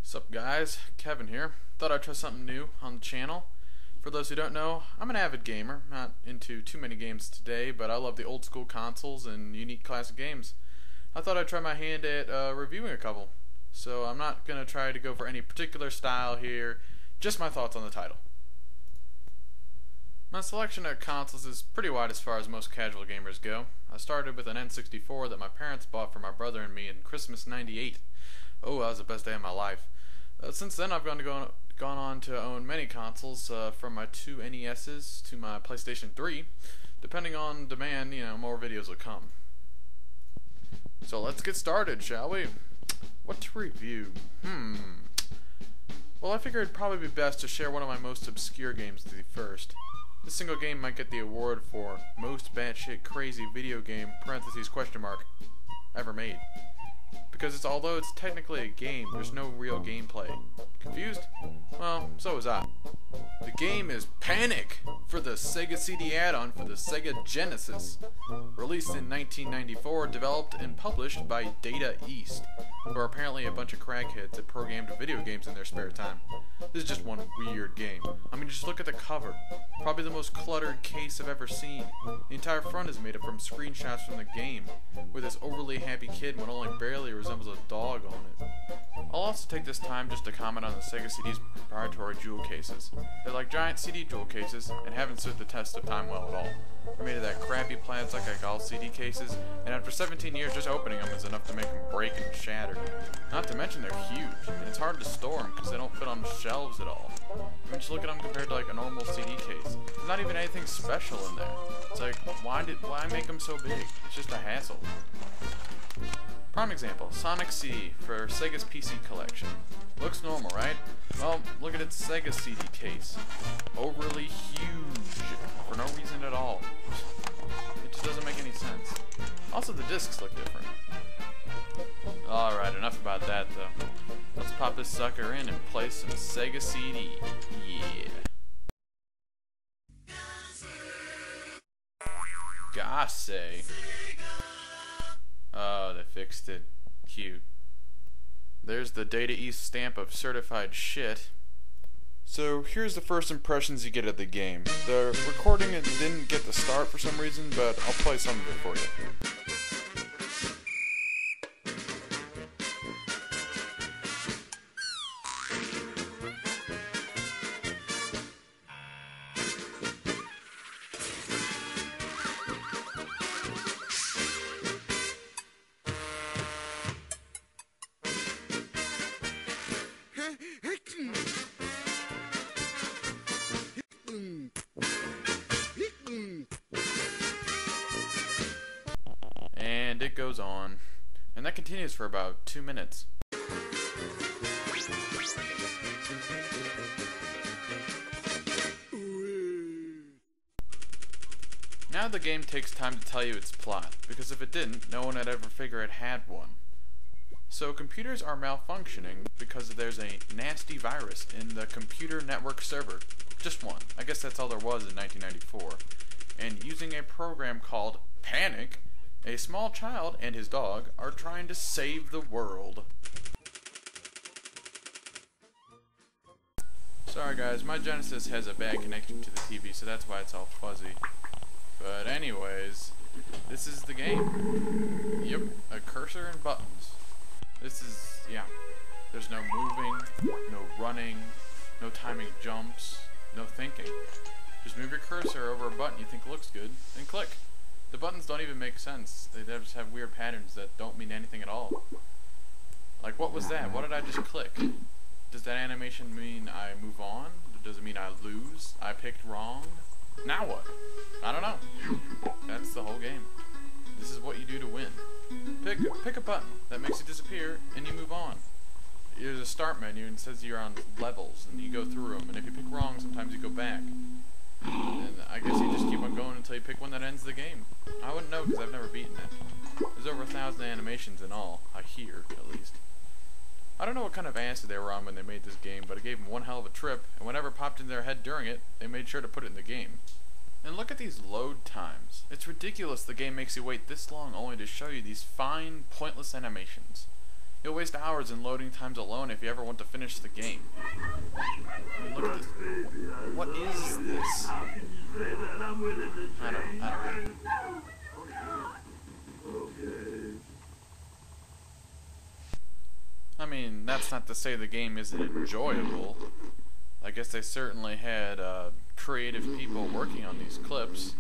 Sup guys, Kevin here. Thought I'd try something new on the channel. For those who don't know, I'm an avid gamer, not into too many games today, but I love the old school consoles and unique classic games. I thought I'd try my hand at reviewing a couple. So I'm not going to try to go for any particular style here, just my thoughts on the title. My selection of consoles is pretty wide as far as most casual gamers go. I started with an N64 that my parents bought for my brother and me in Christmas '98. Oh, that was the best day of my life. Since then, I've gone on to own many consoles, from my two NESs to my PlayStation 3. Depending on demand, more videos will come. So let's get started, shall we? What to review? Well, I figured it'd probably be best to share one of my most obscure games with you first. This single game might get the award for most batshit crazy video game (?) ever made. Because although it's technically a game, there's no real gameplay. Confused? Well, so was I. The game is Panic for the Sega CD add-on for the Sega Genesis. Released in 1994, developed and published by Data East, who are apparently a bunch of crackheads that programmed video games in their spare time. This is just one weird game. I mean, just look at the cover. Probably the most cluttered case I've ever seen. The entire front is made up from screenshots from the game, with this overly happy kid when only barely resembles a dog on it. I'll also take this time just to comment on the Sega CD's proprietary jewel cases. They're like giant CD jewel cases and haven't stood the test of time well at all. They're made of that crappy plastic like all CD cases, and after 17 years just opening them is enough to make them break and shatter. Not to mention they're huge, and it's hard to store them because they don't fit on shelves at all. I mean, just look at them compared to like a normal CD case. There's not even anything special in there. It's like, why make them so big? It's just a hassle. Prime example, Sonic CD for Sega's PC collection. Looks normal, right? Well, look at its Sega CD case. Overly huge, for no reason at all. It just doesn't make any sense. Also, the discs look different. Alright, enough about that though. Let's pop this sucker in and play some Sega CD. Yeah. Gosse. Oh, they fixed it. Cute. There's the Data East stamp of certified shit. So here's the first impressions you get of the game. The recording didn't get the start for some reason, but I'll play some of it for you. And it goes on, and that continues for about 2 minutes. Now the game takes time to tell you its plot, because if it didn't, no one would ever figure it had one. So computers are malfunctioning because there's a nasty virus in the computer network server. Just one. I guess that's all there was in 1994. And using a program called Panic, a small child and his dog are trying to save the world. Sorry guys, my Genesis has a bad connection to the TV, so that's why it's all fuzzy. But anyways, this is the game. Yep, a cursor and buttons. This is, yeah, there's no moving, no running, no timing jumps, no thinking. Just move your cursor over a button you think looks good, and click. The buttons don't even make sense. They just have weird patterns that don't mean anything at all. Like, what was that? What did I just click? Does that animation mean I move on? Does it mean I lose? I picked wrong? Now what? I don't know. That's the whole game. This is what you do to win. Pick a button that makes it disappear, and you move on. There's a start menu and it says you're on levels, and you go through them, and if you pick wrong, sometimes you go back. And I guess you just keep on going until you pick one that ends the game. I wouldn't know because I've never beaten it. There's over 1,000 animations in all, I hear, at least. I don't know what kind of acid they were on when they made this game, but it gave them one hell of a trip, and whatever popped in their head during it, they made sure to put it in the game. And look at these load times. It's ridiculous the game makes you wait this long only to show you these fine, pointless animations. You'll waste hours in loading times alone if you ever want to finish the game. I mean, look at this. What is this? I don't know. I mean, that's not to say the game isn't enjoyable. I guess they certainly had creative people working on these clips,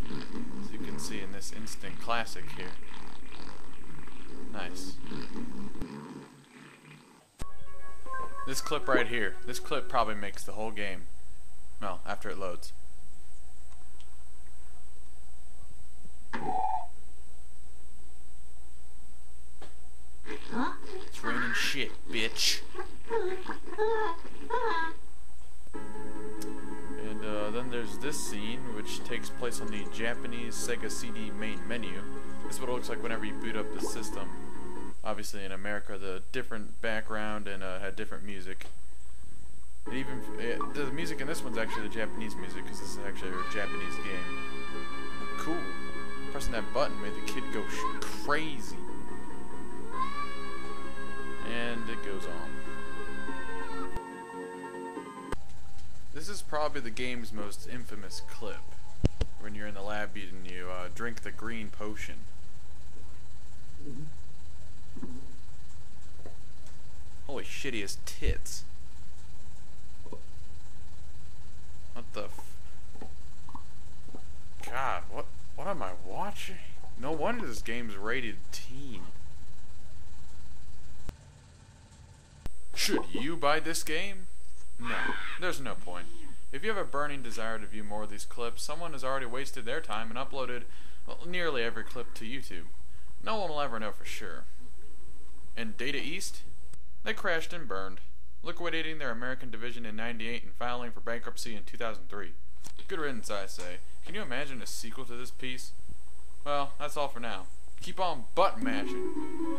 as you can see in this instant classic here. Nice. This clip right here, this clip probably makes the whole game. Well, after it loads. It's raining shit, bitch. And then there's this scene, which takes place on the Japanese Sega CD main menu. This is what it looks like whenever you boot up the system. Obviously in America, the different background and had different music. The music in this one's actually the Japanese music, because this is actually a Japanese game. Cool. Pressing that button made the kid go crazy. And it goes on. This is probably the game's most infamous clip. When you're in the lab and you drink the green potion. Holy shit, he has tits. What the God, what am I watching? No wonder this game's rated teen. Should you buy this game? No, there's no point. If you have a burning desire to view more of these clips, someone has already wasted their time and uploaded nearly every clip to YouTube. No one will ever know for sure. And Data East? They crashed and burned, liquidating their American division in '98 and filing for bankruptcy in 2003. Good riddance, I say. Can you imagine a sequel to this piece? Well, that's all for now. Keep on butt mashing.